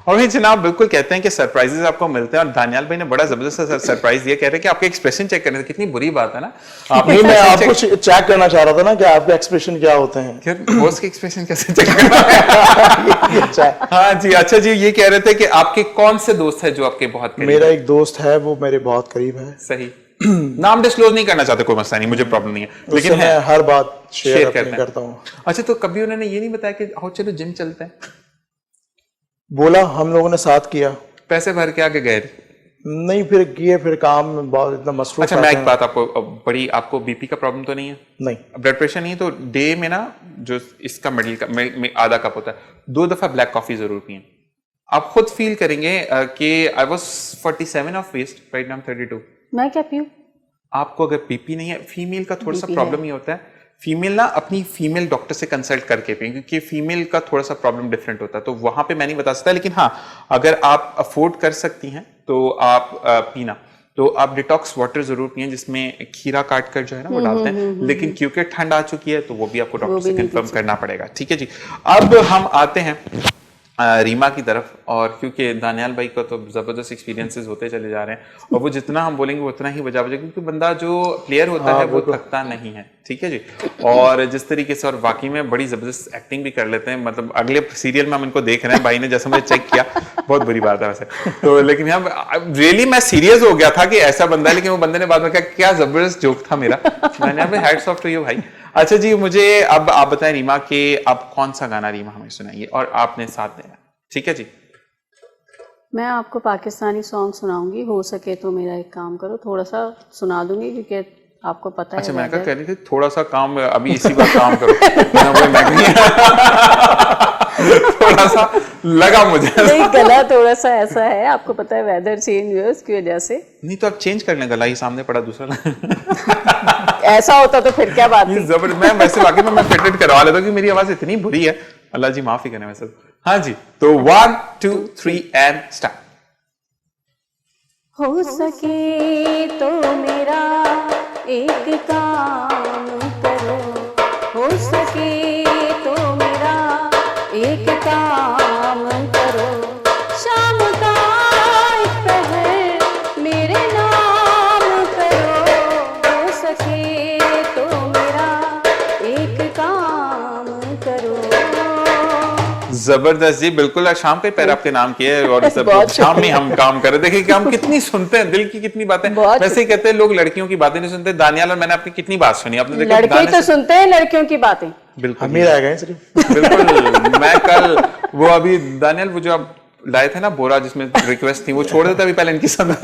और जनाब बिल्कुल कहते हैं कि सरप्राइजेस आपको मिलते हैं, और दानियाल भाई ने बड़ा जबरदस्त सरप्राइज दिया। कह रहे हैं कि आपके एक्सप्रेशन चेक करने, कितनी बुरी बात है ना। नहीं, मैं आपको चेक करना चाह रहा था ना कि आपके एक्सप्रेशन क्या होते हैं। बॉस के एक्सप्रेशन कैसे चेक करना है? हाँ जी, अच्छा जी, ये कह रहे थे कि आपके कौन से दोस्त है जो आपके बहुत करीब? मेरा एक दोस्त है, वो मेरे बहुत करीब है। सही। नाम डिस्क्लोज नहीं करना चाहते, कोई मसला नहीं, मुझे प्रॉब्लम नहीं है, लेकिन मैं हर बात शेयर करता हूँ। अच्छा, तो कभी उन्होंने ये नहीं बताया कि आओ चलो जिम चलते हैं? बोला, हम लोगों ने साथ किया। पैसे भर के आगे गए? नहीं, फिर किए, फिर काम में बहुत इतना मसरूफ। अच्छा, मैं एक बात आपको बड़ी, आपको बीपी का प्रॉब्लम तो नहीं है? नहीं। ब्लड प्रेशर नहीं है? तो डे में ना जो इसका मिडिल का में आधा कप होता है, 2 दफा ब्लैक कॉफी जरूर पिए। आप खुद फील करेंगे कि I was 47 of waist, right now 32। मैं क्या पीऊं? आपको अगर बीपी नहीं है, फीमेल का थोड़ा सा प्रॉब्लम ही होता है, फीमेल ना अपनी फीमेल डॉक्टर से कंसल्ट करके पिए, क्योंकि फीमेल का थोड़ा सा प्रॉब्लम डिफरेंट होता है, तो वहां पे मैं नहीं बता सकता, लेकिन हाँ अगर आप अफोर्ड कर सकती हैं तो आप पीना। तो आप डिटॉक्स वाटर जरूर पिए, जिसमें खीरा काट कर जो है ना वो डालते हैं, लेकिन क्योंकि ठंड आ चुकी है तो वो भी आपको डॉक्टर से कंफर्म करना पड़ेगा। ठीक है जी, अब हम आते हैं रीमा की तरफ, और क्योंकि दानियाल भाई का तो जबरदस्त एक्सपीरियंसेस होते चले जा रहे हैं, और वो जितना हम बोलेंगे उतना ही बजा बजा, क्योंकि बंदा जो प्लेयर होता है वो थकता नहीं है। ठीक है जी, और जिस तरीके से, और वाकई में बड़ी जबरदस्त एक्टिंग भी कर लेते हैं, मतलब अगले सीरियल में हम इनको देख रहे हैं, भाई ने जैसा मुझे चेक किया, बहुत बुरी बात है वैसे तो, लेकिन यहाँ रियली मैं सीरियस हो गया था कि ऐसा बंदा है, लेकिन वो बंदे ने बाद में कहा क्या जबरदस्त जोक था मेरा। मैंने यहाँ पे हैट्स ऑफ टू यू भाई। अच्छा जी, मुझे अब आप बताएं रीमा कि आप कौन सा गाना रीमा हमें सुनाइए, और आपने साथ देना। ठीक है जी, मैं आपको पाकिस्तानी सॉन्ग सुनाऊंगी, हो सके तो मेरा एक काम करो, थोड़ा सा सुना दूंगी क्योंकि आपको पता है। अच्छा, मैं क्या कह रही थी, थोड़ा सा काम अभी इसी बार काम करो थोड़ा सा लगा मुझे। नहीं, गला थोड़ा सा ऐसा है, आपको पता है वेदर चेंज हुआ है, उसकी वजह से। नहीं तो आप चेंज कर लें, गला ही सामने पड़ा दूसरा ऐसा होता तो फिर क्या बात थी। मैं वैसे वाकई में मैं फिटेड करवा लेता हूँ कि मेरी आवाज इतनी बुरी है, अल्लाह जी माफी करने वैसे। हाँ जी, तो 1 2 3 एंड स्टार्ट। हो सके तो मेरा एक काम करो, हो सके तो मेरा एक काम करो, शाम का एक पहर मेरे नाम करो, हो सके तो मेरा एक काम करो। जबरदस्त जी, बिल्कुल शाम के पैर आपके नाम किए, और शाम में हम काम कर रहे। देखिए कि हम कितनी सुनते हैं, दिल की कितनी बातें। वैसे ही कहते हैं लोग लड़कियों की बातें नहीं सुनते। दानियाल और मैंने आपकी कितनी बात सुनी, आपने देखा लड़के तो सुनते हैं लड़कियों की बातें। बिल्कुल, हम ही रह गए सिर्फ। बिल्कुल। मैं कल वो अभी दानियाल वो जो आप लाए थे ना बोरा जिसमें रिक्वेस्ट थी, वो छोड़ देता अभी, पहले इनकी सुन।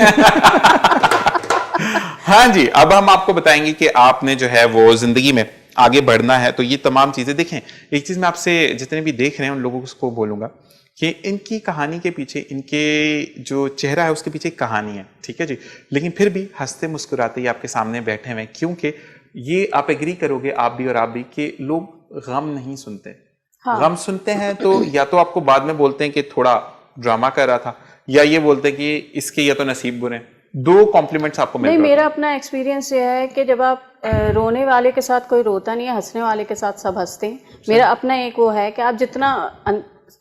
हाँ जी, अब हम आपको बताएंगे कि आपने जो है वो जिंदगी में आगे बढ़ना है, तो ये तमाम चीजें देखें। एक चीज मैं आपसे जितने भी देख रहे हैं उन लोगों को बोलूंगा कि इनकी कहानी के पीछे, इनके जो चेहरा है उसके पीछे एक कहानी है। ठीक है जी, लेकिन फिर भी हंसते मुस्कुराते ही आपके सामने बैठे हुए हैं, क्योंकि ये आप एग्री करोगे, आप भी और आप भी, कि लोग गम नहीं सुनते। हाँ। गम सुनते हैं तो या तो आपको बाद में बोलते हैं कि थोड़ा ड्रामा कर रहा था, या ये बोलते हैं कि इसके या तो नसीब बुरे। दो कॉम्प्लीमेंट्स आपको मिल रहे हैं। नहीं, मेरा अपना एक्सपीरियंस ये है कि जब आप रोने वाले के साथ कोई रोता नहीं है, हंसने वाले के साथ सब हंसते हैं। मेरा अपना एक वो है कि आप जितना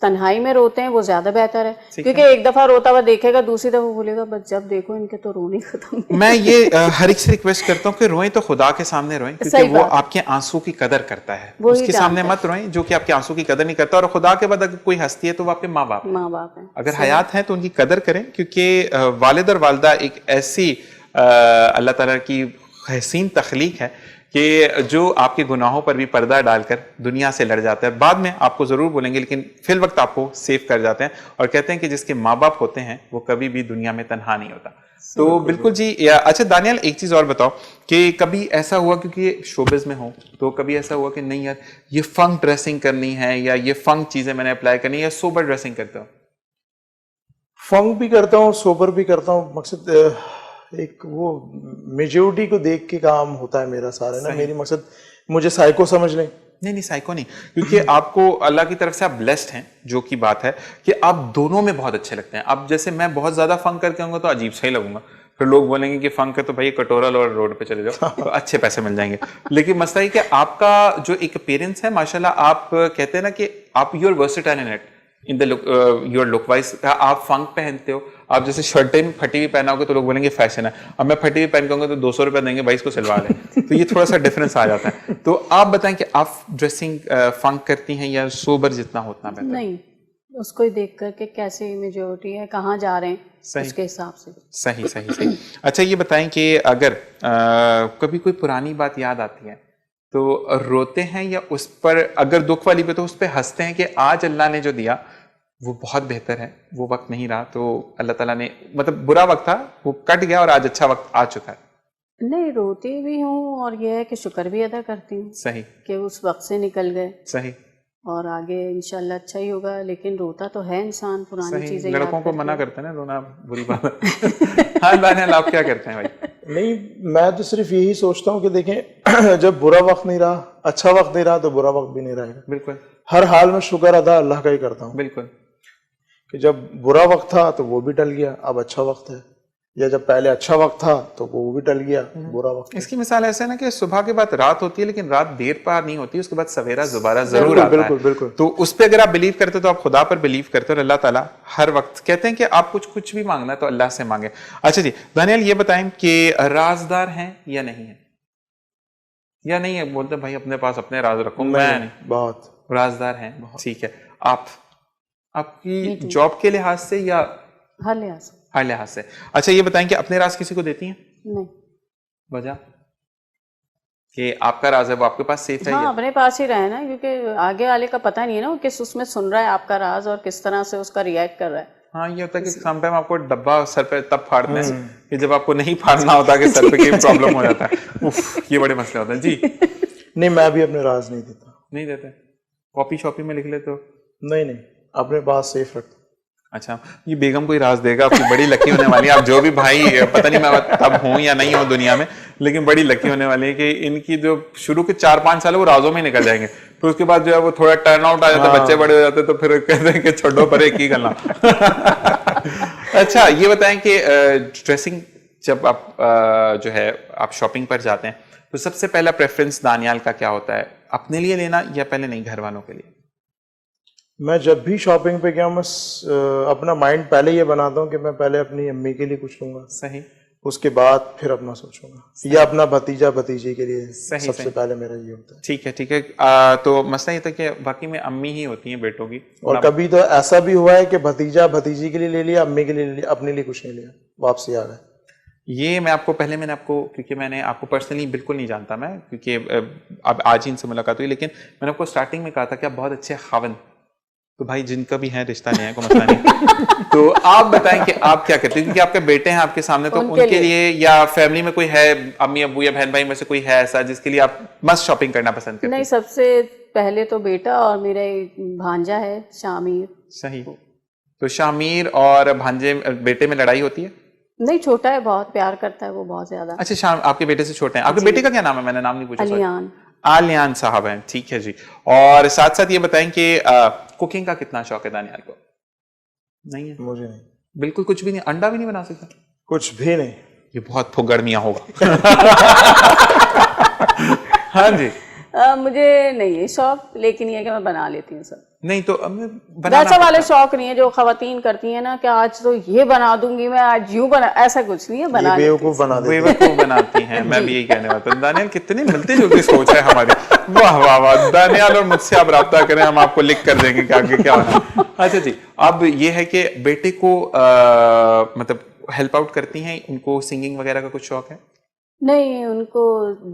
तन्हाई में रोते हैं वो ज्यादा बेहतर है, क्योंकि एक दफा रोता हुआ देखेगा, दूसरी दफा बोलेगा बस जब देखो इनके तो रोने खत्म। मैं ये हर एक से रिक्वेस्ट करता हूँ कि रोएं तो खुदा के सामने रोएं, क्योंकि वो आपके आंसू की कदर करता है। उसके सामने मत रोएं जो कि आपके आंसू की कदर नहीं करता। और खुदा के बाद अगर कोई हंसती है तो वो आपके माँ बाप है। अगर हयात है तो उनकी कदर करें, क्योंकि वालिद और वालिदा एक ऐसी अल्लाह ताला की हसीन तख्लीक है कि जो आपके गुनाहों पर भी पर्दा डालकर दुनिया से लड़ जाता है। बाद में आपको जरूर बोलेंगे, लेकिन फिल वक्त आपको सेव कर जाते हैं, और कहते हैं कि जिसके माँ बाप होते हैं वो कभी भी दुनिया में तन्हा नहीं होता। तो बिल्कुल जी। अच्छा दानियाल, एक चीज और बताओ कि कभी ऐसा हुआ, क्योंकि ये शोबिज में हो, तो कभी ऐसा हुआ कि नहीं यार ये फंक ड्रेसिंग करनी है, या ये फंक चीजें मैंने अप्लाई करनी है, या सोबर ड्रेसिंग करते हो? फंक भी करता हूँ, सोबर भी करता हूँ। मकसद एक वो मेजोरिटी को देख के काम होता है मेरा सारा ना। मेरी मकसद मुझे साइको समझ लें। नहीं साइको नहीं, क्योंकि आपको अल्लाह की तरफ से आप ब्लेस्ड हैं, जो की बात है कि आप दोनों में बहुत अच्छे लगते हैं। अब जैसे मैं बहुत ज्यादा फंक करके आऊंगा तो अजीब सा ही लगूंगा, फिर लोग बोलेंगे कि फंक है तो भाई कटोरा लो और रोड पे चले जाओ तो अच्छे पैसे मिल जाएंगे। लेकिन मसला है कि आपका जो एक अपीयरेंस है माशाल्लाह, आप कहते हैं ना कि आप you are versatile in it, in the look, your look wise. आप फंक पहनते हो, आप जैसे शर्टें फटी हुई पहनाओगे तो लोग बोलेंगे फैशन है, अब मैं फटी हुई पहन के तो 200 रुपए देंगे भाई इसको सिलवा ले, तो ये थोड़ा सा डिफरेंस आ जाता है। तो आप बताएं कि आप ड्रेसिंग फंक करती हैं या सोबर जितना होता है? नहीं, उसको ही देख करके कैसे मेजोरिटी है, कहाँ जा रहे हैं, उसके हिसाब से। सही। अच्छा ये बताएं कि अगर कभी कोई पुरानी बात याद आती है तो रोते हैं, या उस पर अगर दुख वाली पे तो उस पर हंसते हैं कि आज अल्लाह ने जो दिया वो बहुत बेहतर है, वो वक्त नहीं रहा, तो अल्लाह ताला ने, मतलब बुरा वक्त था वो कट गया और आज अच्छा वक्त आ चुका है? नहीं, रोती भी हूँ और यह है कि शुक्र भी अदा करती हूँ सही कि उस वक्त से निकल गए। सही। और आगे इंशाल्लाह अच्छा ही होगा, लेकिन रोता तो है इंसान पुरानी चीजें। लड़कों को मना करते हैं ना रोना, बुरी बात है। हाँ दानियाल, आप क्या करते हैं भाई? नहीं, मैं तो सिर्फ यही सोचता हूँ कि देखें जब बुरा वक्त नहीं रहा, अच्छा वक्त नहीं रहा, तो बुरा वक्त भी नहीं रहेगा। बिल्कुल। हर हाल में शुक्र अदा अल्लाह का ही करता हूँ। बिल्कुल। कि जब बुरा वक्त था तो वो भी टल गया, अब अच्छा वक्त है, या जब पहले अच्छा वक्त था तो वो भी टल गया, बुरा वक्त। इसकी मिसाल ऐसा है ना कि सुबह के बाद रात होती है, लेकिन रात देर पार नहीं होती, उसके बाद सवेरा दोबारा जरूर आता है। बिल्कुल। तो उस पर अगर आप बिलीव करते हो तो आप खुदा पर बिलीव करते हो, और अल्लाह ताला हर वक्त कहते हैं कि आप कुछ भी मांगना है तो अल्लाह से मांगे। अच्छा जी दानियाल, ये बताएं कि राजदार हैं या नहीं है? या नहीं है, बोलते भाई अपने पास अपने राज रखो। मैं नहीं, बहुत राजदार हैं। ठीक है, आपकी जॉब के लिहाज से या हर लिहाज से? हर लिहाज से। अच्छा ये बताएं कि अपने राज किसी को देती हैं? नहीं। वजह कि आपका राज है वो आपके पास सेफ है? हाँ, अपने पास ही रहे ना, क्योंकि आगे वाले का पता नहीं है ना वो किस उसमें सुन रहा है आपका राज और किस तरह से उसका रिएक्ट कर रहा है। हाँ, ये होता है कि समटाइम आपको डब्बा सर पे तब फाड़ते हैं कि जब आपको नहीं फाड़ना होता कि सर पे कोई प्रॉब्लम हो जाता है। उफ, ये बड़े मसले होते हैं जी। नहीं, मैं भी अपने राज नहीं देता। नहीं देते? कॉपी शॉपी में लिख लेते हो? नहीं, अपने पास सेफ रखता। अच्छा, ये बेगम कोई राज देगा, आपकी बड़ी लकी होने वाली है। आप जो भी भाई, पता नहीं मैं तब हूँ या नहीं हूँ दुनिया में, लेकिन बड़ी लकी होने वाली है कि इनकी जो शुरू के 4-5 साल वो राजों में निकल जाएंगे, फिर उसके बाद जो है वो थोड़ा टर्न आउट आ जाता है, बच्चे बड़े हो जाते हैं, तो फिर कहते हैं कि छोड़ो परे की करना। अच्छा ये बताएं कि ड्रेसिंग जब आप जो है आप शॉपिंग पर जाते हैं तो सबसे पहला प्रेफरेंस दानियाल का क्या होता है? अपने लिए लेना या पहले नहीं घर वालों के लिए? मैं जब भी शॉपिंग पे गया, मैं अपना माइंड पहले ये बनाता हूँ कि मैं पहले अपनी अम्मी के लिए कुछ लूंगा, सही, उसके बाद फिर अपना सोचूंगा, या अपना भतीजा भतीजी के लिए। सबसे पहले मेरा ये होता है। ठीक है। तो मसला ये था कि बाकी में अम्मी ही होती हैं बेटों की, और कभी तो ऐसा भी हुआ है कि भतीजा भतीजी के लिए ले लिया, अम्मी के लिए ले लिया, अपने लिए कुछ नहीं लिया, वापसी आ गए। ये मैंने आपको क्योंकि मैंने आपको पर्सनली बिल्कुल नहीं जानता मैं, क्योंकि अब आज ही इनसे मुलाकात हुई, लेकिन मैंने आपको स्टार्टिंग में कहा था कि आप बहुत अच्छे खावन, तो भाई जिनका भी है रिश्ता नहीं है, कोई मसला नहीं। तो आप बताएं कि आप क्या करते हैं, क्योंकि आपके बेटे हैं आपके सामने, तो उनके लिए या फैमिली में कोई है, अम्मी अब्बू या बहन भाई में से कोई है ऐसा जिसके लिए आप मस्त शॉपिंग करना पसंद करते हैं? नहीं, सबसे पहले तो बेटा और मेरा भांजा है शामिर। सही। तो शामिर और भांजे बेटे में लड़ाई होती है? नहीं, छोटा है, बहुत प्यार करता है वो, बहुत ज्यादा। अच्छा, आपके बेटे से छोटे हैं। आपके बेटे का क्या नाम है? मैंने नाम नहीं पूछा। अलियान। आलियान साहब हैं, ठीक है जी। और साथ साथ ये बताएं कि कुकिंग का कितना शौक है दानियाल को? नहीं है? मुझे नहीं, बिल्कुल कुछ भी नहीं? अंडा भी नहीं बना सकता? कुछ भी नहीं। ये बहुत फुगड़ मियां होगा। हाँ जी। मुझे नहीं है शौक, लेकिन ये कि मैं बना लेती हूँ सब। नहीं तो वैसा वाले शौक नहीं है जो खवातीन करती है ना कि आज तो ये बना दूंगी मैं, आज यूं बना, ऐसा कुछ नहीं है। बना बेवकूफ बनाती हैं। मैं भी यही कहने वाला था। दानियाल कितनी मिलती जुलती सोच है हमारी। वाह वाह वाह दानियाल, और मुझसे आप राब्ता करें, हम आपको लिख कर देंगे कि आगे क्या होना। अच्छा जी, अब ये है कि बेटे को मतलब हेल्प आउट करती हैं, उनको सिंगिंग वगैरह का कुछ शौक है? नहीं, उनको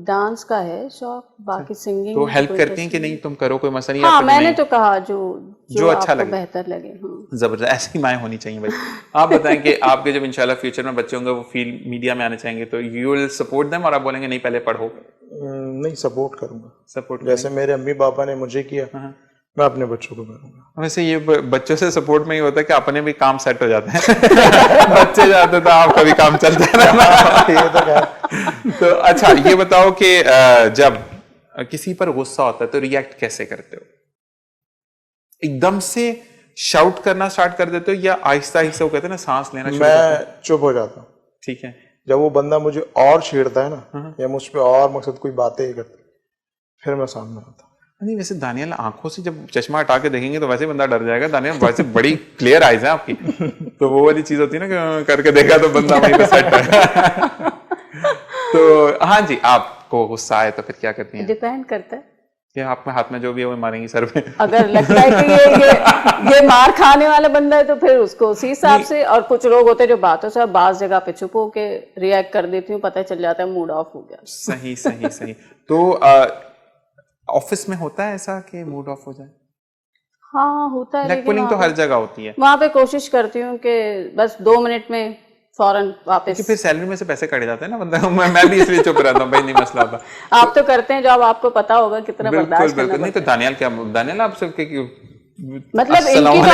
डांस का है शौक, बाकी सिंगिंग तो हेल्प करती हैं कि नहीं तुम करो, कोई मसला नहीं? हाँ, मैंने तो कहा जो अच्छा लगे, बेहतर लगे। हाँ। जबरदस्त, ऐसी माएँ होनी चाहिए भाई। आप बताएं कि आपके जब इंशाल्लाह फ्यूचर में बच्चे होंगे, वो फील्ड मीडिया में आने चाहेंगे, तो यू विल सपोर्ट देम, और आप बोलेंगे नहीं पहले पढ़ो? नहीं, सपोर्ट करूंगा। सपोर्ट जैसे मेरे अम्मी पापा ने मुझे किया, मैं अपने बच्चों को करूंगा। वैसे ये बच्चों से सपोर्ट में ही होता है कि अपने भी काम सेट हो जाते हैं बच्चे जाते तो आपका भी काम चलता है ये तो क्या तो अच्छा ये बताओ कि जब किसी पर गुस्सा होता है तो रिएक्ट कैसे करते हो? एकदम से शाउट करना स्टार्ट कर देते हो या आहिस्ता आहिस्ता, वो कहते हैं ना सांस लेना शुरू करते हो? मैं चुप हो जाता हूँ। ठीक है। जब वो बंदा मुझे और छेड़ता है ना या मुझ पे और मकसद कोई बातें ही करता है, फिर मैं सामने आता हूँ। नहीं वैसे दानियल आंखों से जब चश्मा हटा के देखेंगे तो वैसे बंदा डर जाएगा। दानियल वैसे बड़ी क्लियर आईज है आपकी, तो वो वाली चीज होती है ना कि करके देखा तो बंदा वहीं पे सेट है तो हाँ जी, आपको गुस्सा आए तो फिर क्या करती हैं? डिपेंड करता है, कि आप में हाथ में जो भी है वो मारेंगी सर पे? अगर लगता है कि ये मार खाने वाला बंदा है तो फिर उसको उसी हिसाब से। और कुछ लोग होते हैं जो बातों से बाज जगह पे चुप होके रिएक्ट कर देती हूँ, पता चल जाता है मूड ऑफ हो गया। सही सही सही। तो ऑफिस में होता है ऐसा कि मूड ऑफ हो जाए? हाँ होता है, लेग लेकिन पुलिंग तो हर जगह होती है। वहां पे कोशिश करती हूँ कि बस 2 मिनट में फौरन वापस। कि फिर सैलरी में से पैसे कट जाते हैं ना बंदा मैं भी इसलिए चुप रहता हूँ भाई, नहीं मसला था। आप तो करते हैं जब आपको पता होगा कितना बिल्कुल बर्दाश्त करना बिल्कुल। नहीं तो दानियाल क्या, दानियाल आप सबके मतलब इनकी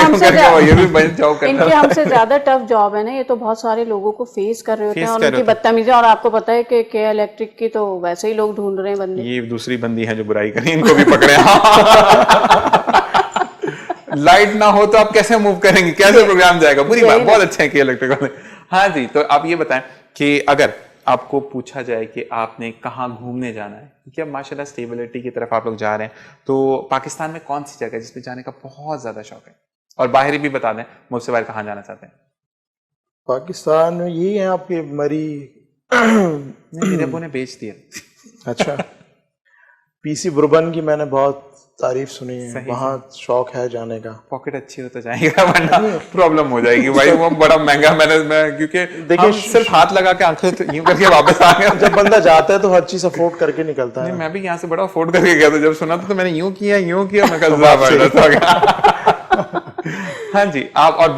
हमसे ज्यादा टफ जॉब है ना, ये तो बहुत सारे लोगों को फेस कर रहे होते हैं और उनकी बदतमीजी। और आपको पता है कि के इलेक्ट्रिक की तो वैसे ही लोग ढूंढ रहे हैं बंदे। ये दूसरी बंदी है जो बुराई करी, इनको भी पकड़े लाइट ना हो तो आप कैसे मूव करेंगे, कैसे प्रोग्राम जाएगा? बुरी बात, बहुत अच्छे हैं के इलेक्ट्रिक वाले। हाँ जी, तो आप ये बताएं कि अगर आपको पूछा जाए कि आपने कहाँ घूमने जाना है, क्योंकि अब माशाल्लाह स्टेबिलिटी की तरफ आप लोग जा रहे हैं, तो पाकिस्तान में कौन सी जगह है जिसमें जाने का बहुत ज्यादा शौक है? और बाहर भी बता दें, मुझसे बाहर कहाँ जाना चाहते हैं? पाकिस्तान में यही है आपके मरी। मेरे अब्बू ने बेच दिया। अच्छा पीसी बुरबन की मैंने बहुत तारीफ सुनी है, वहाँ शौक है जाने का। पॉकेट अच्छी हो तो जाएगा, वरना प्रॉब्लम हो जाएगी भाई, वो बड़ा महंगा मैनेजमेंट, क्योंकि हम सिर्फ हाथ लगा के आंखें तो यूं करके वापस आ गए। जब बंदा जाता है तो हर चीज अफोर्ड करके निकलता है। मैं भी यहाँ से बड़ा अफोर्ड करके गया था, जब सुना था तो मैंने यूं किया मैं कहा जबरदस्त हो गया। हाँ जी, आप और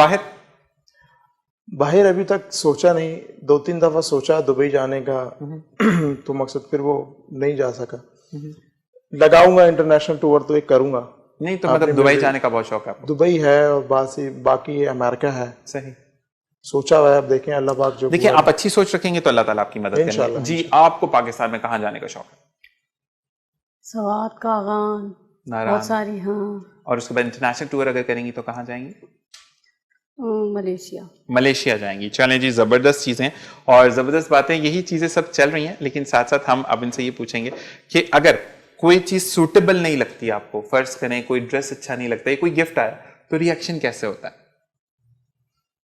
बाहर अभी तक सोचा नहीं, 2-3 दफा सोचा दुबई जाने का तो मकसद फिर वो नहीं जा सका। लगाऊंगा इंटरनेशनल टूर तो एक करूंगा। नहीं तो मतलब दुबई जाने का बहुत शौक है आपको? दुबई है और बाकी अमेरिका है। सही सोचा हुआ है, अब देखें अल्लाह पाक जो। देखिए आप अच्छी सोच रखेंगे तो अल्लाह ताला आपकी मदद करेंगे। जी, आपको पाकिस्तान में कहाँ जाने का शौक है? सवात का आगान, बहुत सारी। हाँ। और उसके बाद इंटरनेशनल टूर अगर करेंगी तो कहाँ जाएंगी? मलेशिया जाएंगी। चलें जी, जबरदस्त चीजें और जबरदस्त बातें, यही चीजें सब चल रही हैं। लेकिन साथ साथ हम अब इनसे ये पूछेंगे कि अगर कोई चीज सूटेबल नहीं लगती आपको, फर्ज करें कोई ड्रेस अच्छा नहीं लगता है, कोई गिफ्ट आया, तो रिएक्शन कैसे होता है?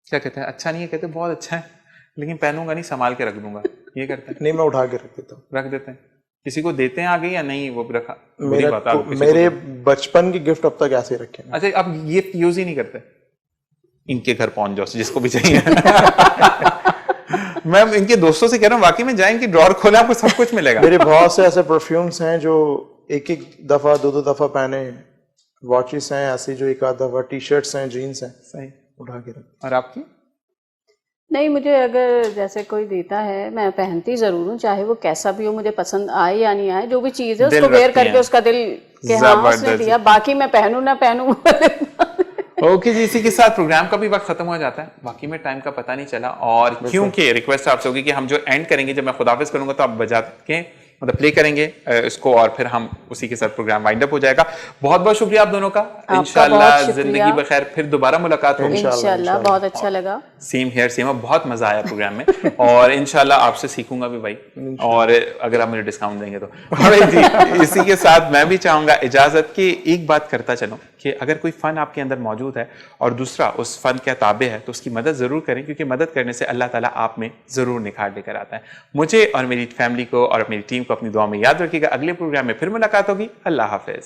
क्या कहते हैं? अच्छा नहीं है? कहते बहुत अच्छा है लेकिन पहनूंगा नहीं, संभाल के रख दूंगा, ये करते हैं? नहीं, मैं उठा के रख देता हूँ। रख देते हैं? किसी को देते हैं आगे या नहीं? वो रखा मेरे बचपन के गिफ्ट अब तक ऐसे रखे हैं। अच्छा, आप ये यूज ही नहीं करते? इनके घर पहुंच जाओ जिसको भी चाहिए। मैं इनके दोस्तों से कह रहा हूँ, वाकई में जाएंगे ड्रॉर खोले आपको सब कुछ मिलेगा। मेरे बहुत से ऐसे परफ्यूम्स हैं जो एक दफा 2 दफा पहने, वॉचेस हैं ऐसी जो 1 आध दफा, टी शर्ट्स हैं, जीन्स हैं, सही उठा के रख। और आपकी? नहीं, मुझे अगर जैसे कोई देता है मैं पहनती जरूर हूँ, चाहे वो कैसा भी हो, मुझे पसंद आए या नहीं आए, जो भी चीज है उसको वेयर करके उसका दिल के हाँ उसने दिया, बाकी मैं पहनूं ना पहनूं। ओके जी, इसी के साथ प्रोग्राम का भी वक्त खत्म हो जाता है। बाकी में टाइम का पता नहीं चला, और क्योंकि रिक्वेस्ट आपसे होगी कि हम जो एंड करेंगे, जब मैं खुदाफिज करूंगा तो आप बजा के मतलब प्ले करेंगे इसको, और फिर हम उसी के साथ प्रोग्राम वाइंड अप हो जाएगा। बहुत बहुत शुक्रिया आप दोनों का। इंशाल्लाह जिंदगी बखैर फिर दोबारा मुलाकात होगी इंशाल्लाह। बहुत अच्छा लगा। सेम हेयर सेम, बहुत मजा आया प्रोग्राम में, और इंशाल्लाह आपसे सीखूंगा भी भाई, और अगर आप मुझे डिस्काउंट देंगे तो। जी, इसी के साथ मैं भी चाहूंगा इजाजत कि एक बात करता चलूं कि अगर कोई फन आपके अंदर मौजूद है और दूसरा उस फन के ताबे है, तो उसकी मदद जरूर करें, क्योंकि मदद करने से अल्लाह ताला आप में जरूर निखार लेकर आता है। मुझे और मेरी फैमिली को और मेरी टीम को अपनी दुआ में याद रखिएगा। अगले प्रोग्राम में फिर मुलाकात होगी। अल्लाह हाफिज।